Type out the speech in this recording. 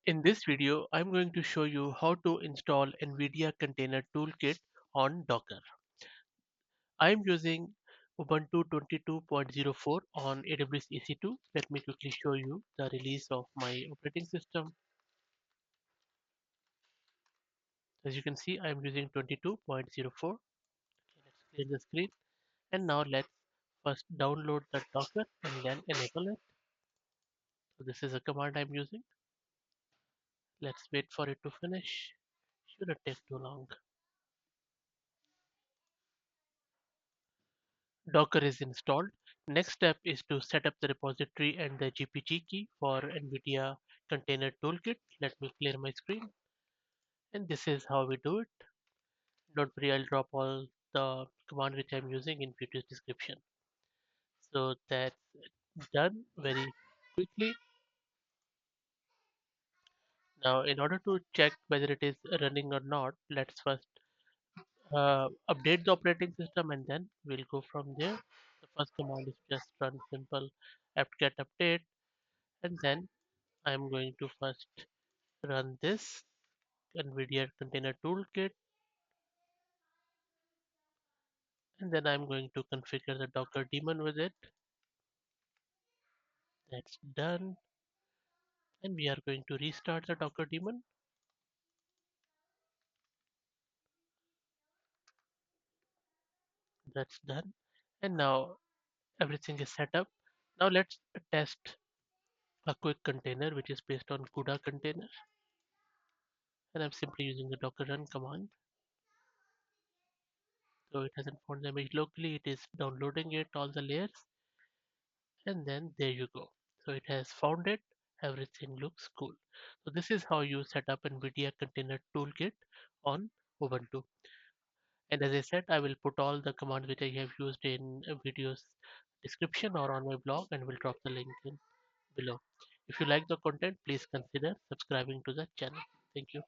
In this video, I'm going to show you how to install NVIDIA Container Toolkit on Docker. I'm using Ubuntu 22.04 on AWS EC2. Let me quickly show you the release of my operating system. As you can see, I'm using 22.04. Let's clear the screen. And now let's first download the Docker and then enable it. So this is a command I'm using. Let's wait for it to finish. Shouldn't take too long. Docker is installed. Next step is to set up the repository and the GPG key for NVIDIA Container Toolkit. Let me clear my screen. And this is how we do it. Don't worry, I'll drop all the command which I'm using in video's description. So that's done very quickly. Now, in order to check whether it is running or not, let's first update the operating system and then we'll go from there. The first command is just run simple apt-get update, and then I'm going to first run this NVIDIA Container Toolkit, and then I'm going to configure the Docker daemon with it. That's done. And we are going to restart the Docker daemon. That's done. And now everything is set up. Now let's test a quick container which is based on CUDA container. And I'm simply using the docker run command. So it hasn't found the image locally. It is downloading it, all the layers. And then there you go. So it has found it. Everything looks cool. So this is how you set up NVIDIA Container Toolkit on Ubuntu. And as I said, I will put all the commands which I have used in a video's description or on my blog, and will drop the link in below. If you like the content, please consider subscribing to the channel. Thank you.